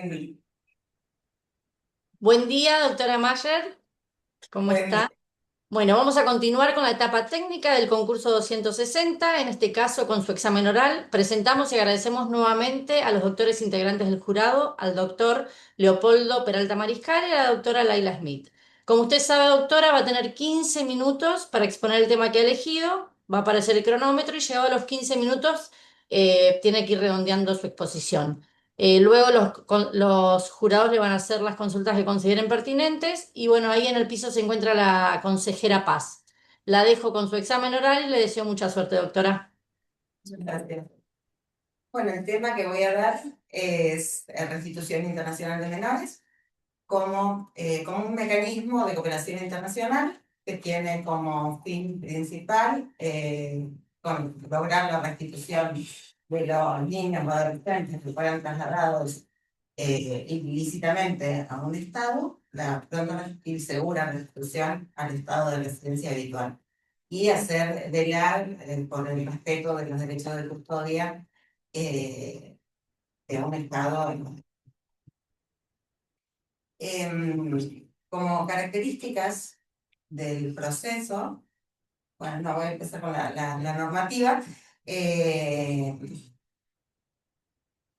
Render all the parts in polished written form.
Bien, Buen día, doctora Mayer. ¿Cómo buen día. está? Bueno, vamos a continuar con la etapa técnica del concurso 260, en este caso con su examen oral. Presentamos y agradecemos nuevamente a los doctores integrantes del jurado, al doctor Leopoldo Peralta Mariscal y a la doctora Laila Smith. Como usted sabe, doctora, va a tener 15 minutos para exponer el tema que ha elegido, va a aparecer el cronómetro y llegado a los 15 minutos tiene que ir redondeando su exposición. Luego los jurados le van a hacer las consultas que consideren pertinentes y bueno, ahí en el piso se encuentra la consejera Paz. La dejo con su examen oral y le deseo mucha suerte, doctora. Muchas gracias. Bueno, el tema que voy a dar es restitución internacional de menores como un mecanismo de cooperación internacional que tiene como fin principal lograr la restitución de los niños o adolescentes que fueran trasladados ilícitamente a un Estado, la pronta y segura restitución al estado de residencia habitual y hacer velar por el respeto de los derechos de custodia eh, de un Estado. Como características del proceso, bueno, no voy a empezar con la normativa. Eh,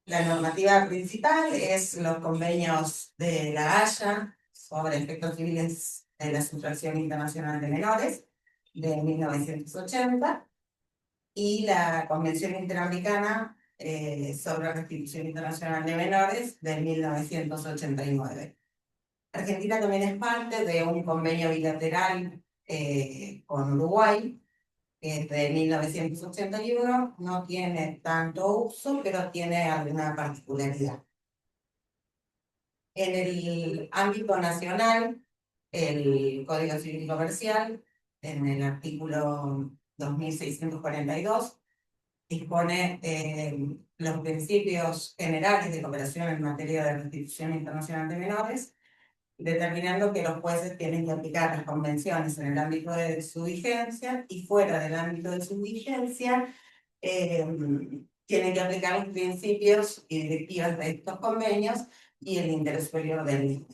La normativa principal es los convenios de La Haya sobre efectos civiles de la sustracción internacional de menores de 1980 y la Convención Interamericana sobre restitución internacional de menores de 1989. Argentina también es parte de un convenio bilateral con Uruguay que es de 1981, no tiene tanto uso, pero tiene alguna particularidad. En el ámbito nacional, el Código Civil y Comercial, en el artículo 2642, dispone los principios generales de cooperación en materia de restitución internacional de menores, determinando que los jueces tienen que aplicar las convenciones en el ámbito de su vigencia y fuera del ámbito de su vigencia, eh, tienen que aplicar los principios y directivas de estos convenios y el interés superior del mismo.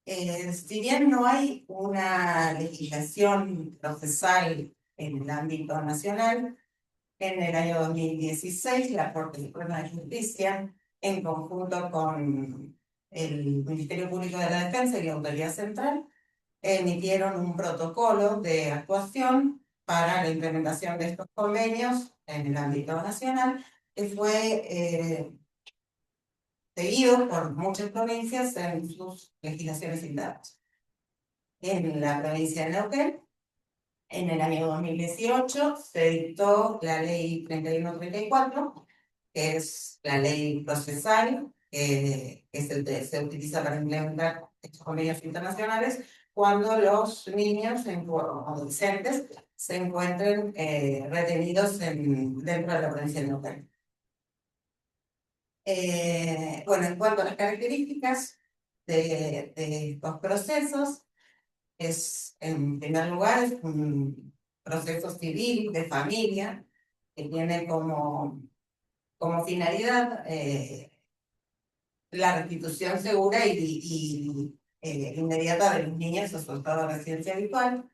Si bien no hay una legislación procesal en el ámbito nacional, en el año 2016 la Corte Suprema de Justicia, en conjunto con el Ministerio Público de la Defensa y la Autoridad Central, emitieron un protocolo de actuación para la implementación de estos convenios en el ámbito nacional, que fue seguido por muchas provincias en sus legislaciones internas. En la provincia de Neuquén, en el año 2018, se dictó la ley 3134, que es la ley procesal que se utiliza para implementar estos convenios internacionales cuando los niños o adolescentes se encuentren retenidos dentro de la provincia de Neuquén. Bueno, en cuanto a las características de estos procesos, en primer lugar, es un proceso civil de familia que tiene como finalidad la restitución segura y inmediata de los niños a su estado de residencia habitual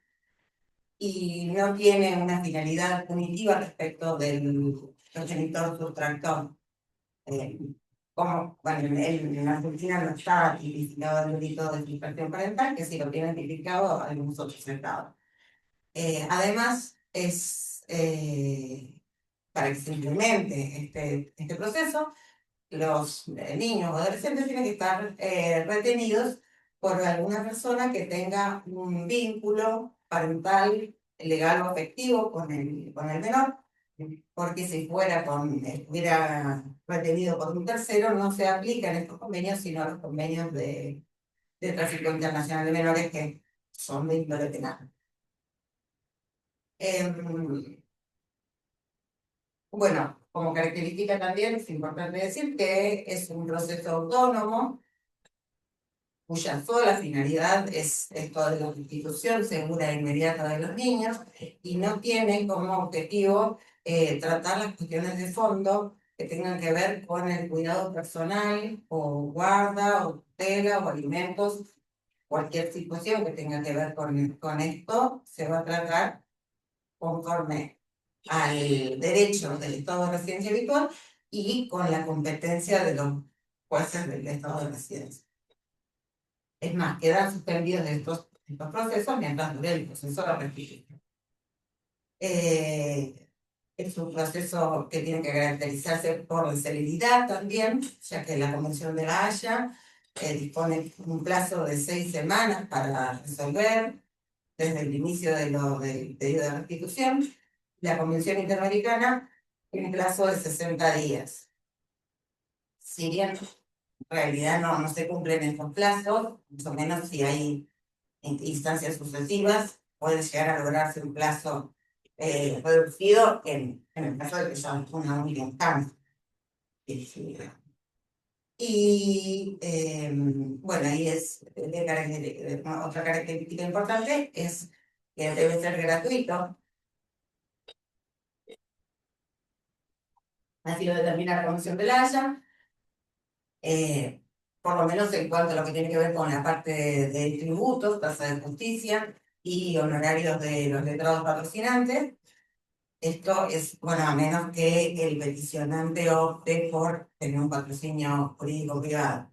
y no tiene una finalidad punitiva respecto del progenitor sustractor. Eh, Como, bueno, en Argentina no está tipificado el delito de sustracción parental, que sí lo tienen tipificado algunos otros estados. Además, para que se implemente este proceso, los niños o adolescentes tienen que estar retenidos por alguna persona que tenga un vínculo parental, legal o afectivo con el menor, porque si estuviera retenido por un tercero, no se aplican estos convenios, sino los convenios de tráfico internacional de menores que son de índole penal. Em, bueno, como característica también es importante decir que es un proceso autónomo cuya sola finalidad es esto de la restitución segura e inmediata de los niños y no tiene como objetivo tratar las cuestiones de fondo que tengan que ver con el cuidado personal, o guarda, o tutela, o alimentos. Cualquier situación que tenga que ver con esto se va a tratar conforme al derecho del estado de residencia habitual y con la competencia de los jueces del estado de residencia. Es más, quedan suspendidos estos procesos mientras dure el proceso de restitución. Es un proceso que tiene que caracterizarse por la celeridad también, ya que la Convención de la Haya dispone un plazo de 6 semanas para resolver desde el inicio del pedido de restitución. La Convención Interamericana tiene un plazo de 60 días. Si bien en realidad no se cumplen estos plazos, más o menos si hay instancias sucesivas, puede llegar a lograrse un plazo reducido en el caso de que sea una única instancia. Y bueno, ahí es otra característica importante, es que debe ser gratuito. Así lo determina la Convención de la Haya, por lo menos en cuanto a lo que tiene que ver con la parte de tributos, tasa de justicia y honorarios de los letrados patrocinantes. Esto es, bueno, a menos que el peticionante opte por tener un patrocinio jurídico privado.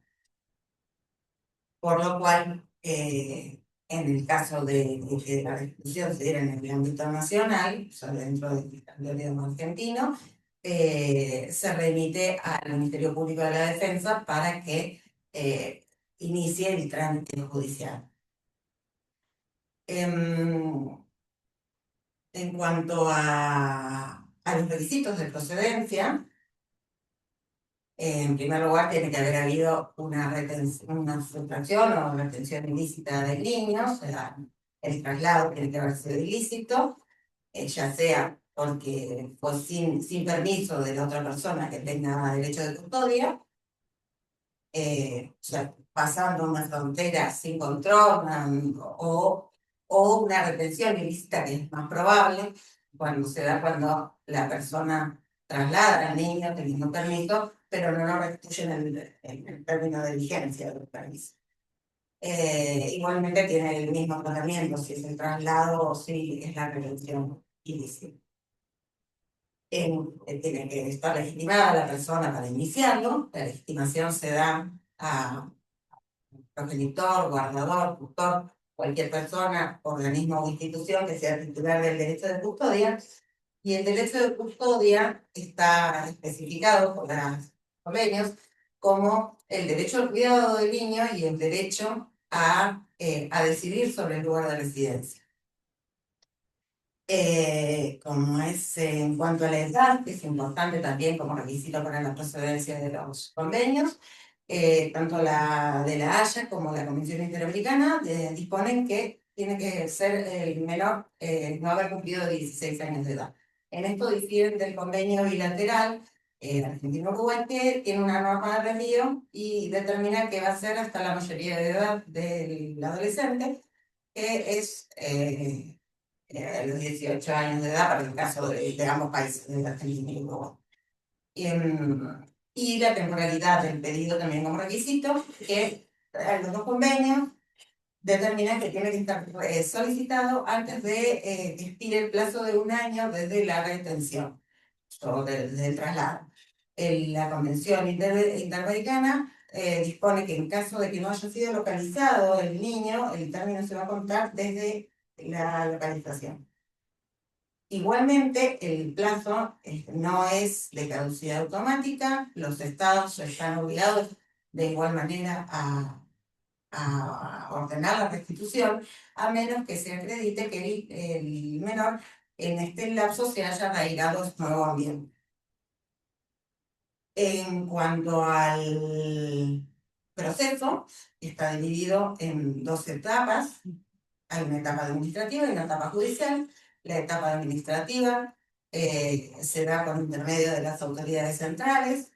Por lo cual, en el caso de que la discusión se diera en el ámbito nacional, o sea, dentro del idioma argentino, se remite al Ministerio Público de la Defensa para que inicie el trámite judicial. En cuanto a los requisitos de procedencia, en primer lugar, tiene que haber habido una sustracción o retención ilícita del niño, o sea, el traslado tiene que haber sido ilícito, ya sea porque fue sin permiso de la otra persona que tenga derecho de custodia, o sea, pasando una frontera sin control, o una retención ilícita, que es más probable cuando se da cuando la persona traslada al niño teniendo permiso, pero no lo restituyen el término de vigencia del permiso. Igualmente tiene el mismo tratamiento si es el traslado o si es la retención ilícita. Tiene que estar legitimada la persona para iniciarlo. La legitimación se da a progenitor, guardador, tutor, cualquier persona, organismo o institución que sea titular del derecho de custodia. Y el derecho de custodia está especificado por los convenios como el derecho al cuidado del niño y el derecho a decidir sobre el lugar de residencia. Como es en cuanto a la edad, que es importante también como requisito para la procedencia de los convenios, tanto la de la Haya como la Convención Interamericana disponen que tiene que ser el menor, no haber cumplido 16 años de edad. En esto difieren del convenio bilateral argentino-cubano, que tiene una norma de envío y determina que va a ser hasta la mayoría de edad del adolescente, que es los 18 años de edad para el caso de ambos países, de Argentina y Uruguay. Y la temporalidad del pedido también como requisito, que los dos convenios determinan que tiene que estar solicitado antes de que expire el plazo de un año desde la retención o desde el traslado. La Convención Interamericana dispone que en caso de que no haya sido localizado el niño, el término se va a contar desde la localización. Igualmente, el plazo no es de caducidad automática, los estados están obligados de igual manera a ordenar la restitución, a menos que se acredite que el menor en este lapso se haya arraigado a su nuevo ambiente. En cuanto al proceso, está dividido en dos etapas. Hay una etapa administrativa y una etapa judicial. La etapa administrativa se da con intermedio de las autoridades centrales.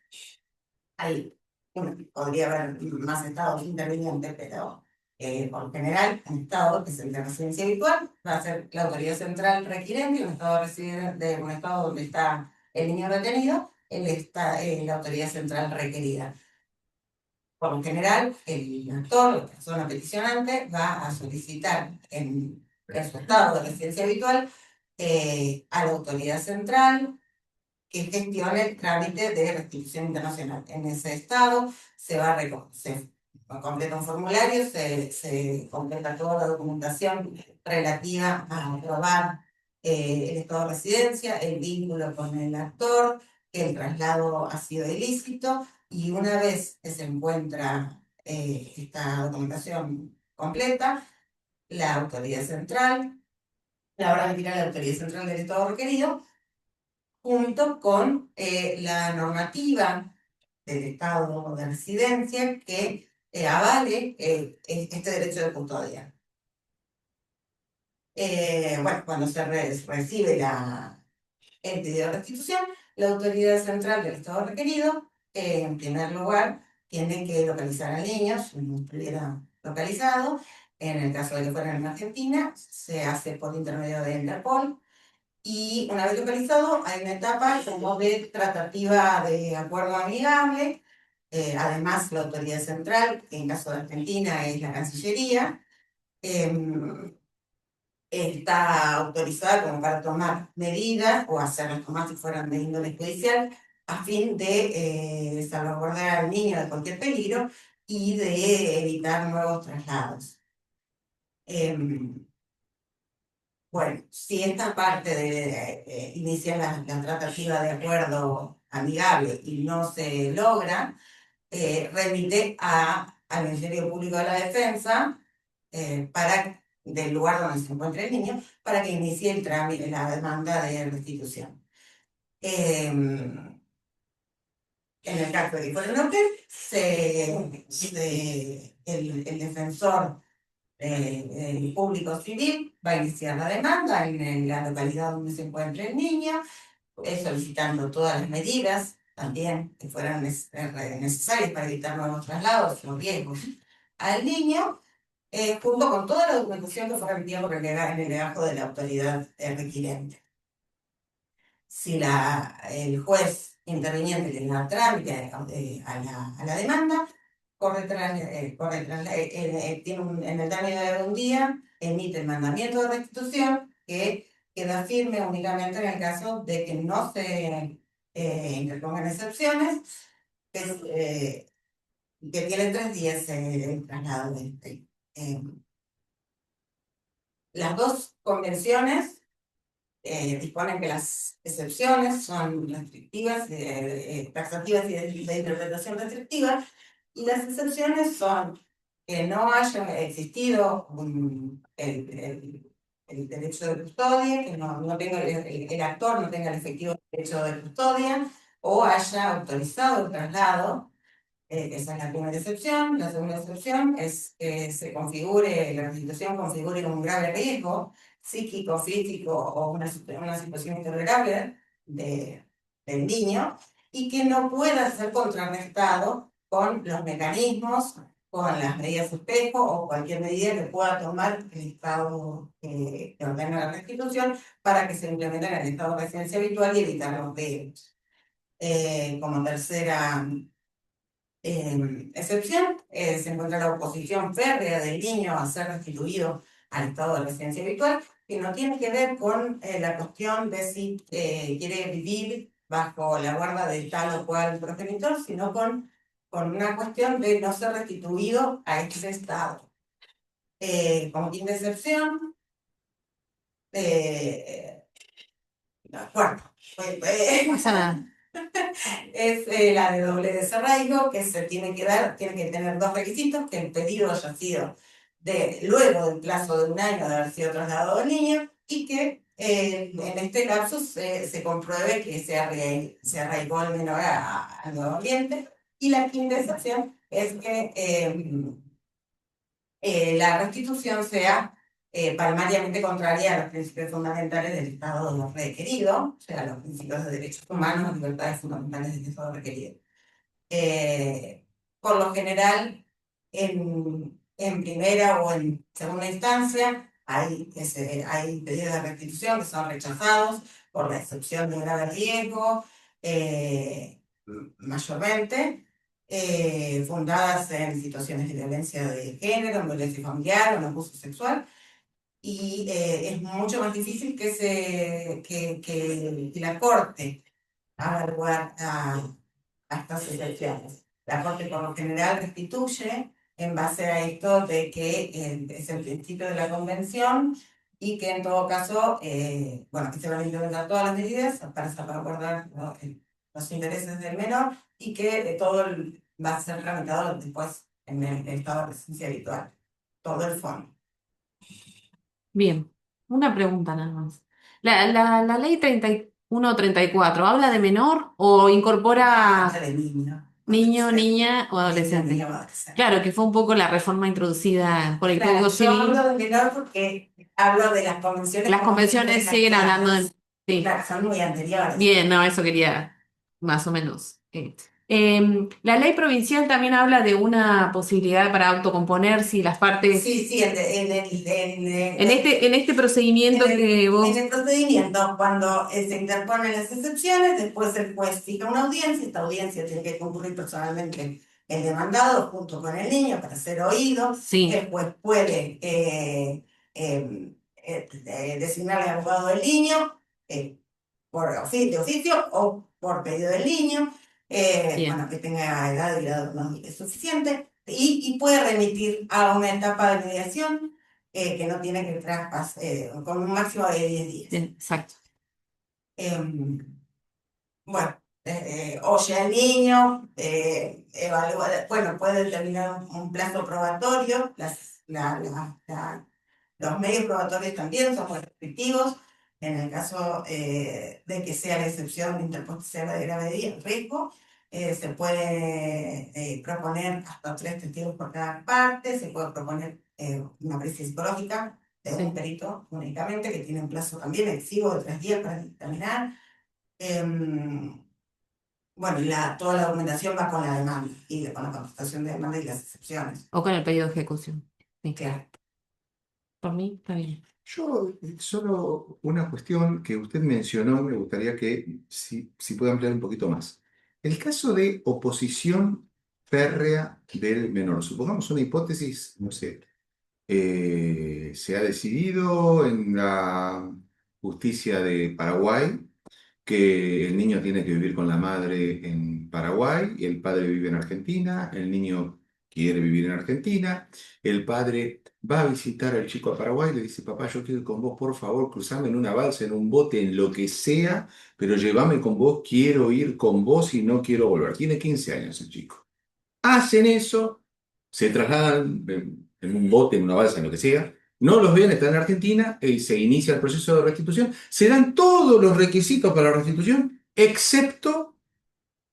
Podría haber más estados intervinientes, pero por general, un estado, que es el de residencia habitual, va a ser la autoridad central requirente, un estado donde está el niño retenido, la autoridad central requerida. Por lo general, el actor, la persona peticionante, va a solicitar en su estado de residencia habitual a la autoridad central que gestione el trámite de restitución internacional. En ese estado se completa un formulario, se completa toda la documentación relativa a aprobar el estado de residencia, el vínculo con el actor, que el traslado ha sido ilícito, y una vez que se encuentra esta documentación completa, la autoridad central, la hora de mirar la autoridad central del estado requerido, junto con la normativa del estado de residencia que avale este derecho de custodia. Bueno, cuando se recibe el pedido de restitución, la autoridad central del estado requerido, en primer lugar, tiene que localizar al niño, si no estuviera localizado. En el caso de que fuera en Argentina, se hace por intermedio de Interpol. Y una vez localizado, hay una etapa como de tratativa de acuerdo amigable. Además, la autoridad central, que en caso de Argentina es la Cancillería, está autorizada como para tomar medidas o hacerlas tomar si fueran de índole judicial a fin de salvaguardar al niño de cualquier peligro y de evitar nuevos traslados. Bueno, si esta parte de iniciar la tratativa de acuerdo amigable y no se logra, remite al Ministerio Público de la Defensa del lugar donde se encuentra el niño para que inicie el trámite, la demanda de restitución. En el caso de que fuera un hotel, el defensor el público civil va a iniciar la demanda en la localidad donde se encuentre el niño, solicitando todas las medidas también que fueran necesarias para evitar nuevos traslados o riesgos al niño, junto con toda la documentación que fuera remitida por el legajo de la autoridad requirente. Si el juez interviniente le da trámite a la demanda, en el término de un día, emite el mandamiento de restitución que queda firme únicamente en el caso de que no se interpongan excepciones, que tiene 3 días el traslado de las dos convenciones disponen que las excepciones son restrictivas, taxativas y de interpretación restrictiva, y las excepciones son que no haya existido el derecho de custodia, que no tenga el actor no tenga el efectivo derecho de custodia, o haya autorizado el traslado. Esa es la primera excepción. La segunda excepción es que la situación configure un grave riesgo psíquico, físico o una situación intolerable del niño y que no pueda ser contrarrestado con los mecanismos, con las medidas de espejo o cualquier medida que pueda tomar el Estado que ordena la restitución para que se implemente en el estado de residencia habitual y evitar los riesgos. Como tercera excepción, se encuentra la oposición férrea del niño a ser restituido al estado de residencia habitual, que no tiene que ver con la cuestión de si quiere vivir bajo la guarda de tal o cual progenitor, sino con una cuestión de no ser restituido a este estado. Como quinta excepción, bueno, No pasa nada. es la de doble desarraigo, que se tiene que tener dos requisitos: que el pedido haya sido luego del plazo de un año de haber sido trasladado al niño y que en este caso se compruebe que se arraigó al menor al nuevo ambiente. Y la quinta excepción es que la restitución sea palmariamente contraria a los principios fundamentales del Estado requerido, o sea, los principios de derechos humanos, libertades fundamentales del Estado requerido. Por lo general, en primera o en segunda instancia, hay pedidos de restitución que son rechazados por la excepción de grave riesgo, mayormente, fundadas en situaciones de violencia de género, en violencia familiar o en abuso sexual, y es mucho más difícil que la Corte haga lugar a estas excepciones. La Corte por lo general restituye en base a esto de que es el principio de la Convención y que en todo caso, bueno, que se van a implementar todas las medidas para salvaguardar, ¿no?, los intereses del menor y que va a ser tramitado después en el estado de residencia habitual, todo el fondo. Bien, una pregunta nada más. La ley 3134, ¿habla de menor o incorpora De niño. niño, niña o adolescente? Niño, adolescente. Claro, que fue un poco la reforma introducida por el Claro, Código yo Civil. hablo de menor porque hablo de las convenciones. Las como convenciones siempre, siguen hablando de... Sí. Claro, son muy anteriores. Bien, no, eso quería más o menos. La ley provincial también habla de una posibilidad para autocomponerse y las partes... Sí, En este procedimiento que vos... en el procedimiento, cuando se interponen las excepciones, después el juez fija una audiencia, esta audiencia tiene que concurrir personalmente el demandado junto con el niño para ser oído. Sí. El juez puede designar al abogado del niño de oficio o por pedido del niño, bueno, que tenga edad y grado económico suficiente, y puede remitir a una etapa de mediación que no tiene que traspasar, con un máximo de 10 días. Exacto. Bueno, oye al niño, evalúa, bueno, puede determinar un plazo probatorio, los medios probatorios también son muy restrictivos. En el caso de que sea la excepción de interposición de grave riesgo, se puede proponer hasta 3 testigos por cada parte, se puede proponer una pericia psicológica de un perito únicamente, que tiene un plazo también excesivo de 3 días para dictaminar. Bueno, toda la documentación va con la demanda y con la contestación de demanda y las excepciones. O con el pedido de ejecución. Sí. Claro. Por mí, está bien. Yo, solo una cuestión que usted mencionó, me gustaría que si puede ampliar un poquito más. El caso de oposición férrea del menor. Supongamos una hipótesis, no sé, se ha decidido en la justicia de Paraguay que el niño tiene que vivir con la madre en Paraguay y el padre vive en Argentina, el niño quiere vivir en Argentina, el padre va a visitar al chico a Paraguay y le dice, papá, yo quiero ir con vos, por favor, cruzame en una balsa, en un bote, en lo que sea, pero llévame con vos, quiero ir con vos y no quiero volver. Tiene 15 años el chico. Hacen eso, se trasladan en un bote, en una balsa, en lo que sea, no los ven, están en Argentina y se inicia el proceso de restitución. Se dan todos los requisitos para la restitución, excepto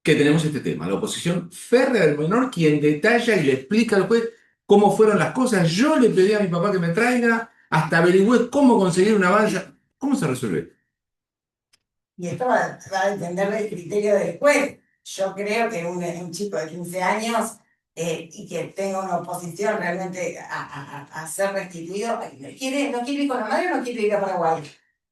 que tenemos este tema, la oposición férrea del menor, quien detalla y le explica al juez cómo fueron las cosas. Yo le pedí a mi papá que me traiga, hasta averigüé cómo conseguir una balsa. ¿Cómo se resuelve? Y esto va a depender del criterio del juez. Yo creo que un chico de 15 años y que tenga una oposición realmente a ser restituido, no quiere ir con la madre o no quiere ir a Paraguay.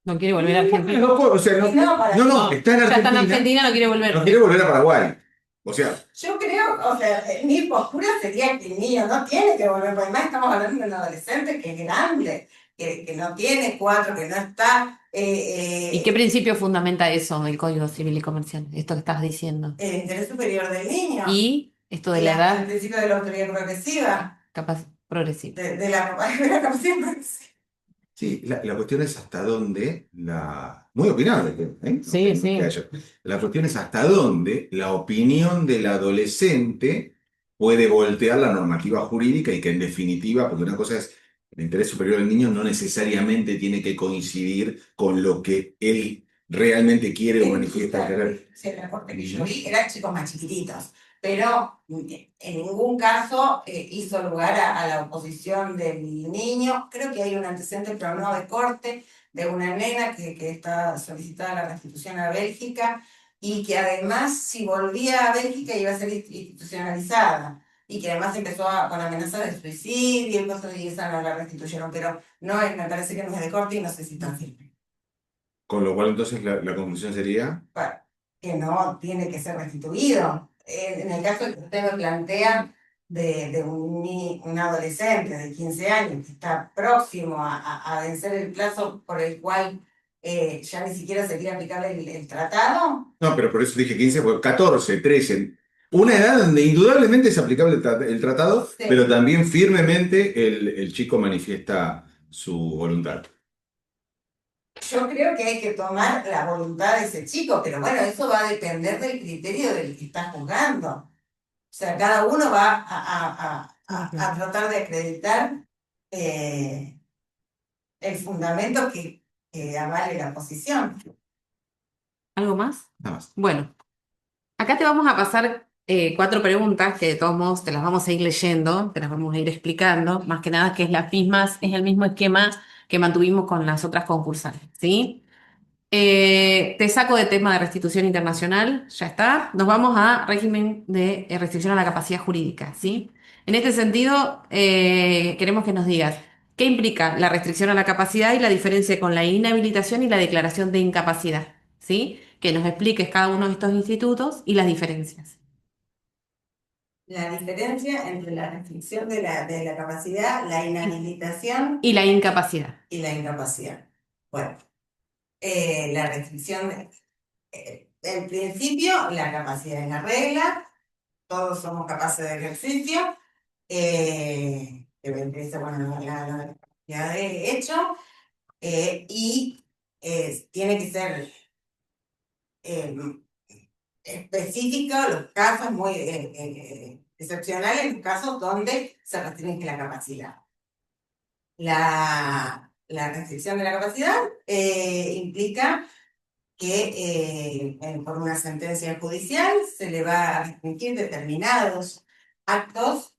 No quiere volver a Argentina. O sea, No, está en Ya está en Argentina, Argentina, no quiere volver. no quiere volver a Paraguay. O sea, yo creo, o sea, mi postura sería que el niño no tiene que volver, porque además estamos hablando de un adolescente que es grande, que no tiene 4, que no está... ¿Y qué principio fundamenta eso, el Código Civil y Comercial? Esto que estás diciendo. el interés superior del niño. Y esto de Y la el edad principio de la autoridad progresiva. capaz progresiva. De la capacidad progresiva. sí, la cuestión es hasta dónde muy opinable, ¿eh? Sí, sí. La cuestión es hasta dónde la opinión del adolescente puede voltear la normativa jurídica y que en definitiva, porque una cosa es el interés superior del niño no necesariamente tiene que coincidir con lo que él realmente quiere o manifiesta querer. Sí, el reporte que yo vi eran chicos más chiquititos, pero en ningún caso hizo lugar a la oposición del niño. Creo que hay un antecedente, pero no de corte, de una nena que está solicitada la restitución a Bélgica y que además, si volvía a Bélgica, iba a ser institucionalizada. Y que además empezó con amenazas de suicidio y cosas, y esa no la restituyeron, pero no me parece que no es de corte y no sé si está firme. Con lo cual entonces la conclusión sería... Bueno, que no tiene que ser restituido. En el caso que usted me plantea de un adolescente de 15 años que está próximo a vencer el plazo por el cual ya ni siquiera sería aplicable el tratado. No, pero por eso dije 15, porque 14, 13. Una edad donde indudablemente es aplicable el tratado, Sí. pero también firmemente el chico manifiesta su voluntad. Yo creo que hay que tomar la voluntad de ese chico, pero bueno, eso va a depender del criterio del que está juzgando. O sea, cada uno va a tratar de acreditar el fundamento que avale la posición. ¿Algo más? Nada más. Bueno, acá te vamos a pasar 4 preguntas que de todos modos te las vamos a ir leyendo, te las vamos a ir explicando, más que nada que es las mismas, es el mismo esquema que mantuvimos con las otras concursantes, ¿sí? Te saco de tema de restitución internacional, ya está. Nos vamos a régimen de restricción a la capacidad jurídica, ¿sí? En este sentido, queremos que nos digas qué implica la restricción a la capacidad y la diferencia con la inhabilitación y la declaración de incapacidad, ¿sí? Que nos expliques cada uno de estos institutos y las diferencias. La diferencia entre la restricción de la capacidad, la inhabilitación Y la incapacidad. y la incapacidad. Bueno, la restricción, en principio, la capacidad es la regla, todos somos capaces de ejercicio, que empieza, bueno, la capacidad de hecho, y tiene que ser eh, específico, los casos muy excepcionales, los casos donde se restringe la capacidad. La restricción de la capacidad implica que por una sentencia judicial se le va a restringir determinados actos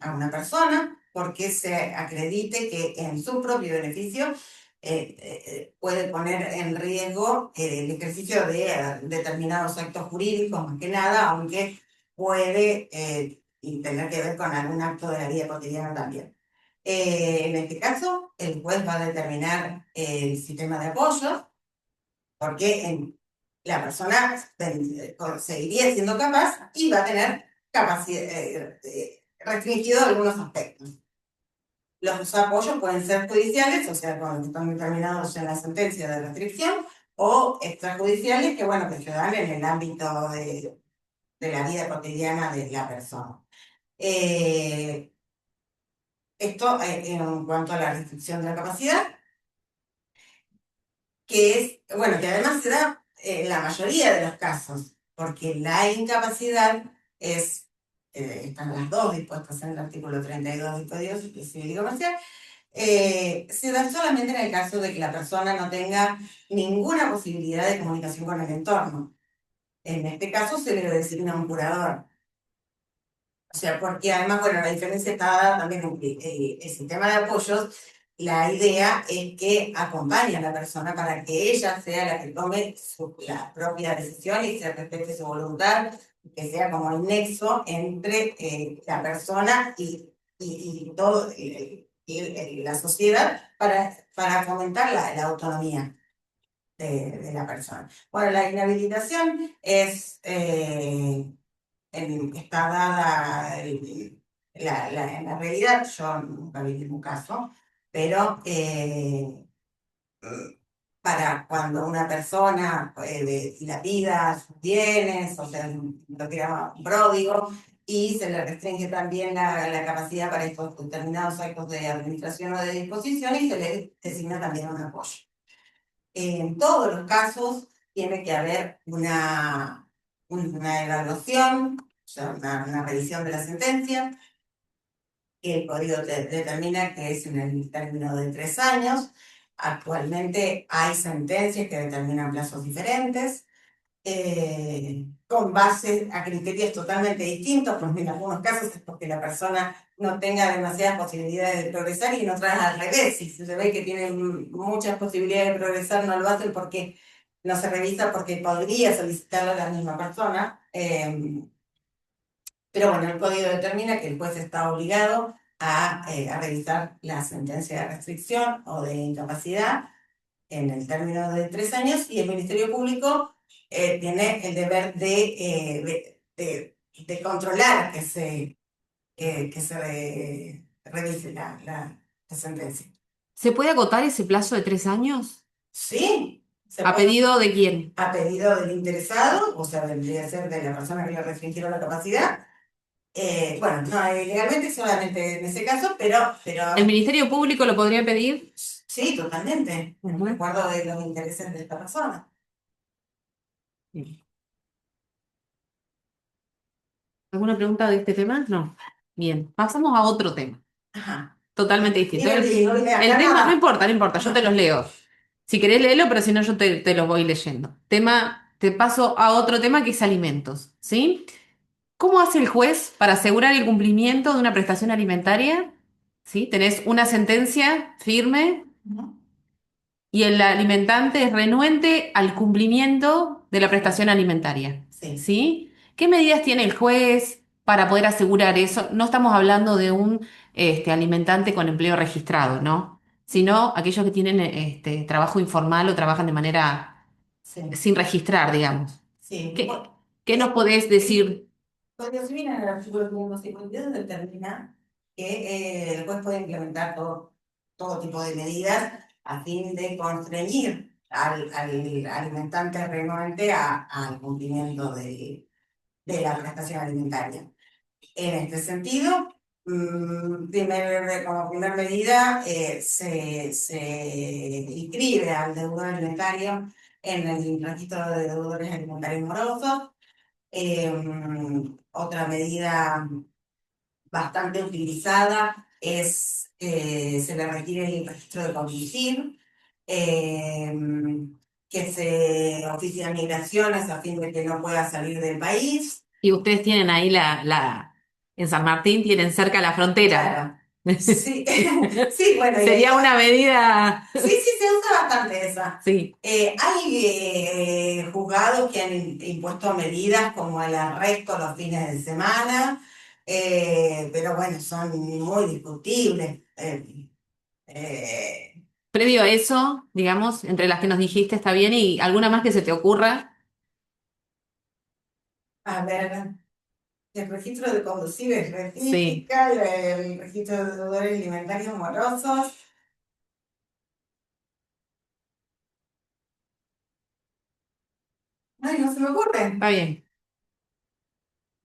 a una persona porque se acredite que en su propio beneficio puede poner en riesgo el ejercicio de determinados actos jurídicos, más que nada, aunque puede y tener que ver con algún acto de la vida cotidiana también. En este caso, el juez va a determinar el sistema de apoyo, porque la persona seguiría siendo capaz y va a tener capacidad, restringido algunos aspectos. Los apoyos pueden ser judiciales, o sea, cuando están determinados en la sentencia de restricción, o extrajudiciales, que bueno, que se dan en el ámbito de la vida cotidiana de la persona. Esto en cuanto a la restricción de la capacidad, que es, bueno, que además se da en la mayoría de los casos, porque la incapacidad están las dos dispuestas en el artículo 32 del Código Civil y Comercial, se da solamente en el caso de que la persona no tenga ninguna posibilidad de comunicación con el entorno. En este caso se le designa un curador. O sea, porque además, bueno, la diferencia está dada también en el sistema de apoyos. La idea es que acompañe a la persona para que ella sea la que tome la propia decisión y se respete su voluntad, que sea como el nexo entre la persona y todo la sociedad para fomentar la autonomía de la persona. Bueno, la inhabilitación está dada en la realidad. Yo nunca vi ningún caso, pero para cuando una persona dilapida sus bienes, o sea, lo que llama un pródigo, y se le restringe también la capacidad para estos determinados actos de administración o de disposición y se le designa también un apoyo. En todos los casos tiene que haber una evaluación, o sea, una revisión de la sentencia, que el código determina que es en el término de 3 años. Actualmente hay sentencias que determinan plazos diferentes, con base a criterios totalmente distintos, porque en algunos casos es porque la persona no tenga demasiadas posibilidades de progresar y en otras al revés. Si se ve que tiene muchas posibilidades de progresar, no lo hacen porque no se revisa porque podría solicitarlo a la misma persona. Pero bueno, el código determina que el juez está obligado a revisar la sentencia de restricción o de incapacidad en el término de 3 años y el Ministerio Público tiene el deber de controlar que se revise la sentencia. ¿Se puede acotar ese plazo de 3 años? Sí, se ¿A puede, pedido de quién? a pedido del interesado, o sea, vendría a ser de la persona que le restringieron la capacidad. Bueno, no, legalmente solamente en ese caso, pero ¿El Ministerio Público lo podría pedir? sí, totalmente, en Ujú. recuerdo de los intereses de esta persona. ¿Alguna pregunta de este tema? No. Bien, pasamos a otro tema, Ajá. totalmente distinto. Y no viene El acá tema, no nada. importa, no importa, yo te los leo. Si querés léelo, pero si no, yo te los voy leyendo. Te paso a otro tema que es alimentos, ¿sí? ¿Cómo hace el juez para asegurar el cumplimiento de una prestación alimentaria? ¿Sí? Tenés una sentencia firme Ujú. y el alimentante es renuente al cumplimiento de la prestación alimentaria. Sí. ¿Sí? ¿Qué medidas tiene el juez para poder asegurar eso? No estamos hablando de un alimentante con empleo registrado, ¿no? Sino aquellos que tienen trabajo informal o trabajan de manera Sí, sin registrar, digamos. sí. ¿Qué, qué nos podés decir? Código Civil en el artículo 552 determina que el juez puede implementar todo tipo de medidas a fin de constreñir al alimentante renuente al cumplimiento de la prestación alimentaria. En este sentido, como primera medida, se inscribe al deudor alimentario en el registro de deudores alimentarios morosos. Otra medida bastante utilizada es se le requiere el registro de conducir, que se oficien migraciones a fin de que no pueda salir del país. Y ustedes tienen ahí en San Martín tienen cerca la frontera. Claro. Sí, sí, bueno, y Sería una medida. sí, sí, se usa bastante esa. Sí. Hay juzgados que han impuesto medidas como el arresto los fines de semana, pero bueno, son muy discutibles. Eh, Previo a eso, digamos, entre las que nos dijiste está bien y alguna más que se te ocurra. a ver, el registro de conducibles Sí. regística, el registro de deudores alimentarios morosos. Ay, no se me ocurre. Está bien.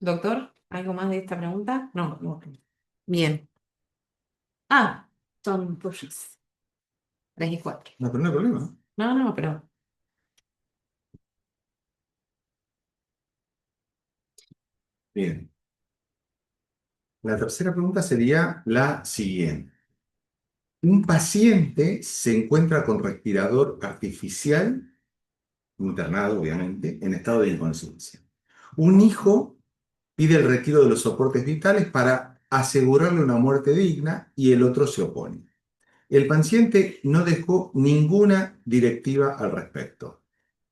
Doctor, ¿algo más de esta pregunta? No, no. Bien. Ah, son tuyos. 3 y 4. No, pero no hay problema. No, no, pero. Bien. La tercera pregunta sería la siguiente. Un paciente se encuentra con respirador artificial, internado obviamente, en estado de inconsciencia. Un hijo pide el retiro de los soportes vitales para asegurarle una muerte digna y el otro se opone. El paciente no dejó ninguna directiva al respecto.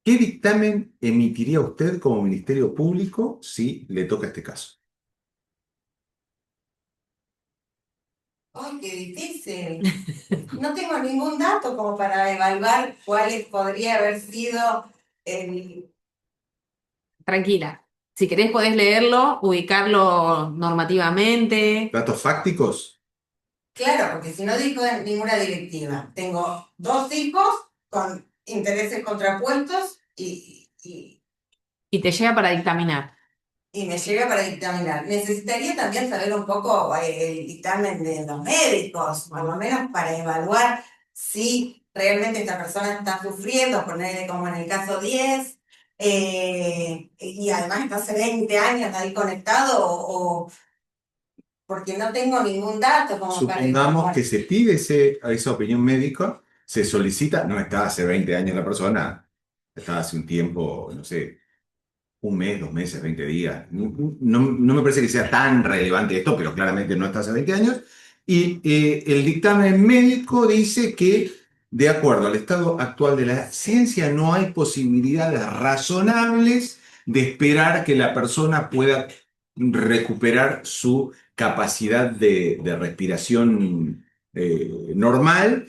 ¿Qué dictamen emitiría usted como Ministerio Público si le toca este caso? ¡Ay, qué difícil! No tengo ningún dato como para evaluar cuál podría haber sido el... Tranquila. Si querés podés leerlo, ubicarlo normativamente. ¿Datos fácticos? Claro, porque si no dijo ninguna directiva. Tengo dos hijos con intereses contrapuestos Y te llega para dictaminar. y me llega para dictaminar. Necesitaría también saber un poco el dictamen de los médicos, por lo menos para evaluar si realmente esta persona está sufriendo, ponerle como en el caso 10, y además está hace 20 años ahí conectado, porque no tengo ningún dato como para Supongamos que evaluar. se pide esa opinión médica, se solicita, no está hace 20 años la persona, está hace un tiempo, no sé, un mes, 2 meses, 20 días. No me parece que sea tan relevante esto, pero claramente no está hace 20 años. Y el dictamen médico dice que, de acuerdo al estado actual de la ciencia, no hay posibilidades razonables de esperar que la persona pueda recuperar su capacidad de respiración normal,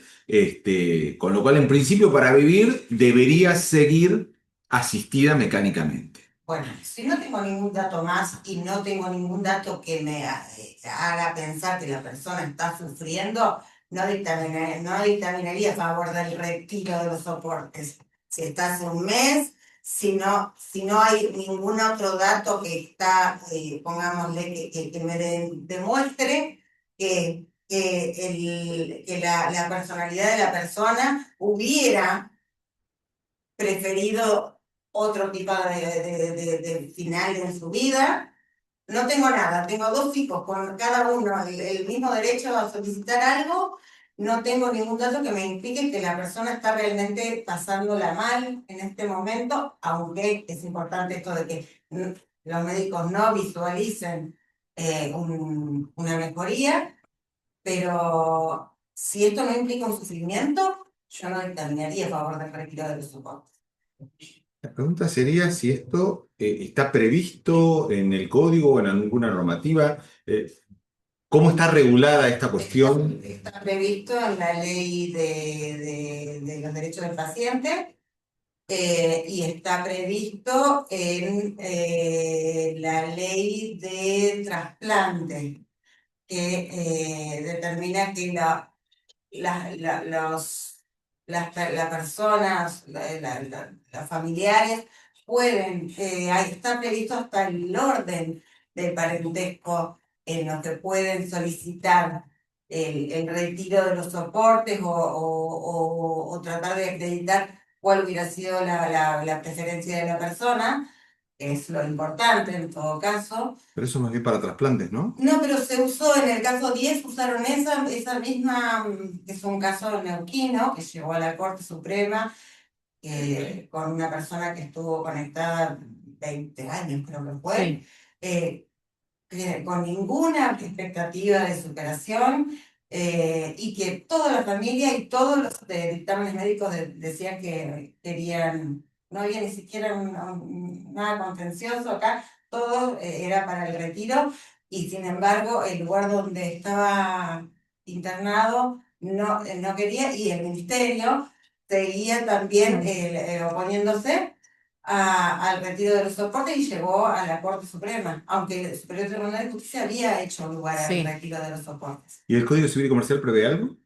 con lo cual, en principio, para vivir debería seguir asistida mecánicamente. Bueno, si no tengo ningún dato más y no tengo ningún dato que me haga pensar que la persona está sufriendo, no dictaminaría a favor del retiro de los soportes. Si está hace un mes, si no hay ningún otro dato que está, pongámosle, que me demuestre que la personalidad de la persona hubiera preferido otro tipo de final en su vida. No tengo nada, tengo dos hijos con cada uno el mismo derecho a solicitar algo. No tengo ningún dato que me implique que la persona está realmente pasándola mal en este momento, aunque es importante esto de que los médicos no visualicen una mejoría, pero si esto no implica un sufrimiento, yo no dictaminaría a favor del retiro de los soportes. La pregunta sería si esto está previsto en el código o en alguna normativa. ¿Cómo está regulada esta cuestión? Está previsto en la ley de los derechos del paciente y está previsto en la ley de trasplante que determina que las personas, las familiares pueden, ahí está previsto hasta el orden del parentesco en lo que pueden solicitar el retiro de los soportes o tratar de acreditar cuál hubiera sido la preferencia de la persona, que es lo importante en todo caso. Pero eso más bien para trasplantes, ¿no? No, pero se usó en el caso 10, usaron esa misma, que es un caso neuquino, que llegó a la Corte Suprema con una persona que estuvo conectada 20 años, creo que fue, Sí. Con ninguna expectativa de superación y que toda la familia y todos los dictámenes médicos decían que querían, no había ni siquiera nada contencioso acá, todo era para el retiro y sin embargo el lugar donde estaba internado no quería y el ministerio seguía también oponiéndose al retiro de los soportes y llegó a la Corte Suprema, aunque el Superior Tribunal de Justicia había hecho lugar al retiro de los soportes. ¿Y el Código Civil y Comercial prevé algo?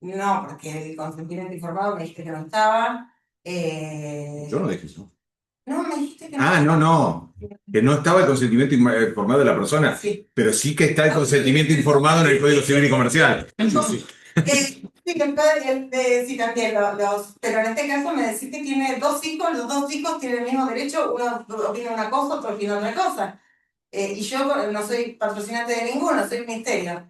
No, porque el consentimiento informado me dijiste que no estaba. Yo no dije eso. No, me dijiste que no. Ah, no. Que no estaba el consentimiento informado de la persona, Sí. pero sí que está el consentimiento informado en el Código Civil y Comercial. Sí. Sí, también pero en este caso me decís que tiene dos hijos, los dos hijos tienen el mismo derecho, uno opina una cosa, otro opina otra cosa. Y yo no soy patrocinante de ninguno, soy ministerio.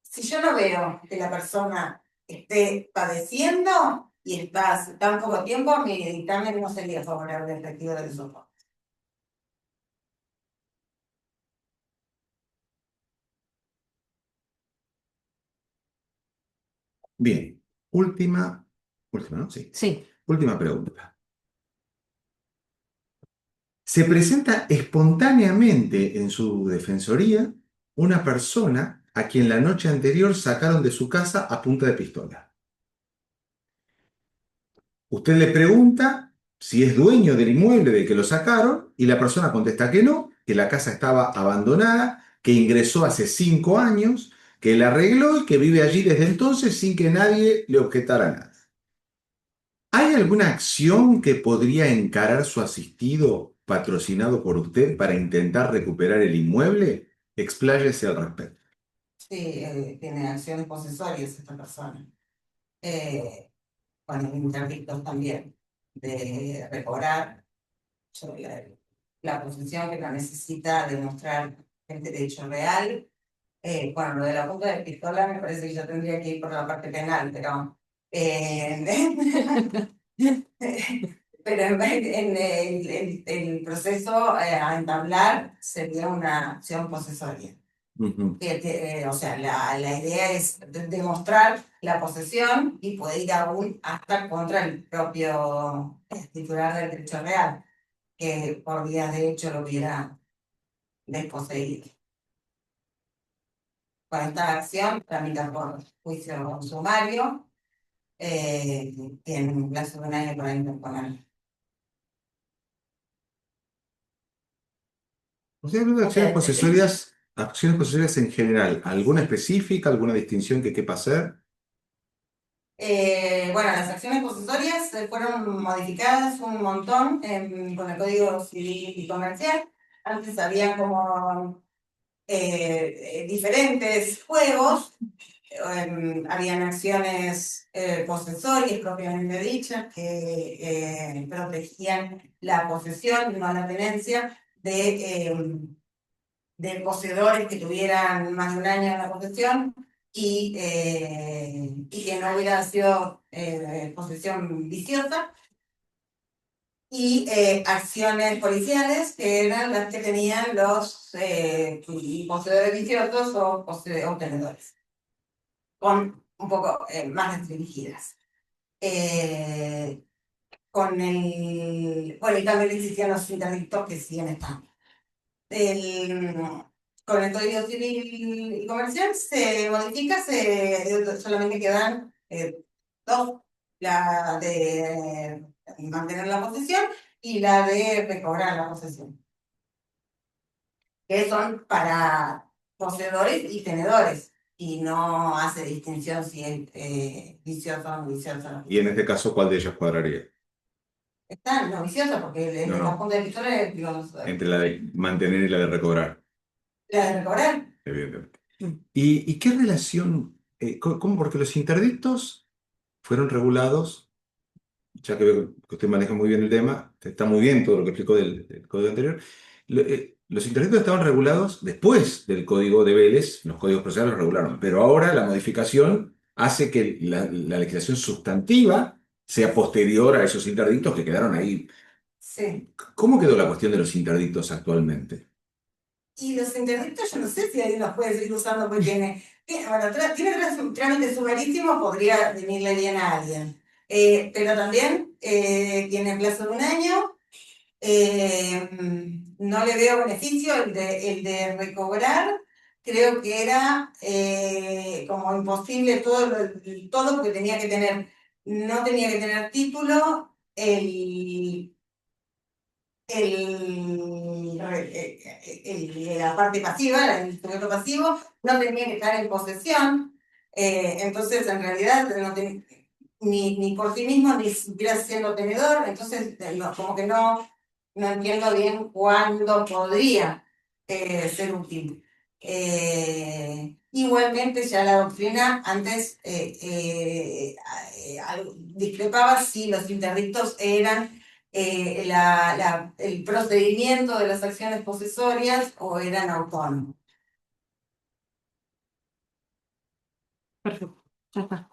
Si yo no veo que la persona esté padeciendo y está hace tan poco tiempo, mi dictamen no sería favorable al retiro del soporte. Bien, última, ¿no? Sí. Sí. Última pregunta. Se presenta espontáneamente en su defensoría una persona a quien la noche anterior sacaron de su casa a punta de pistola. Usted le pregunta si es dueño del inmueble del que lo sacaron y la persona contesta que no, que la casa estaba abandonada, que ingresó hace 5 años, que la arregló y que vive allí desde entonces sin que nadie le objetara nada. ¿Hay alguna acción que podría encarar su asistido patrocinado por usted para intentar recuperar el inmueble? Expláyese al respecto. Sí, tiene acciones posesorias esta persona. Con interdictos también de recobrar la posesión que la necesita demostrar el derecho real. Bueno, lo de la punta de pistola me parece que yo tendría que ir por la parte penal, pero el proceso a entablar sería una acción posesoria. O sea, la idea es demostrar la posesión y poder ir aún hasta contra el propio titular del derecho real, que por vías de hecho lo hubiera desposeído. Con esta acción tramita por juicio sumario tienen un plazo de un año para interponer. Usted habló de acciones posesorias en general. ¿Alguna específica, alguna distinción que quepa hacer? Bueno, las acciones posesorias fueron modificadas un montón con el Código Civil y Comercial. Antes había como diferentes juegos, habían acciones posesorias propiamente dichas que protegían la posesión y no la tenencia de poseedores que tuvieran más de un año en la posesión y que no hubiera sido posesión viciosa, y acciones policiales que eran las que tenían los poseedores viciosos o tenedores, con un poco más restringidas. Bueno, y también existían los interdictos que siguen estando. El- con el Código Civil y Comercial se modifica, solamente quedan dos, la de mantener la posesión y la de recobrar la posesión, que son para poseedores y tenedores, y no hace distinción si es vicioso o no vicioso. Y en este caso, ¿cuál de ellas cuadraría? Está no vicioso porque No, la no, punta de pistola es, digamos, entre la de mantener y la de recobrar, la de recobrar. evidentemente. ¿Y qué relación, cómo? Porque los interdictos fueron regulados, ya que veo que usted maneja muy bien el tema, está muy bien todo lo que explicó del código anterior. Los interdictos estaban regulados después del código de Vélez, los códigos procesales los regularon, pero ahora la modificación hace que la legislación sustantiva sea posterior a esos interdictos que quedaron ahí. Sí. ¿Cómo quedó la cuestión de los interdictos actualmente? Y los interdictos, yo no sé si alguien los puede seguir usando porque bueno, tiene trámites sumarísimos, podría venirle bien a alguien. Pero también tiene plazo de un año, no le veo beneficio el de recobrar, creo que era como imposible todo porque no tenía que tener título, la parte pasiva, el sujeto pasivo, no tenía que estar en posesión, entonces en realidad ni por sí mismo ni siquiera siendo tenedor, entonces como que no entiendo bien cuándo podría ser útil. Igualmente ya la doctrina antes discrepaba si los interdictos eran el procedimiento de las acciones posesorias o eran autónomos. Perfecto, ya está.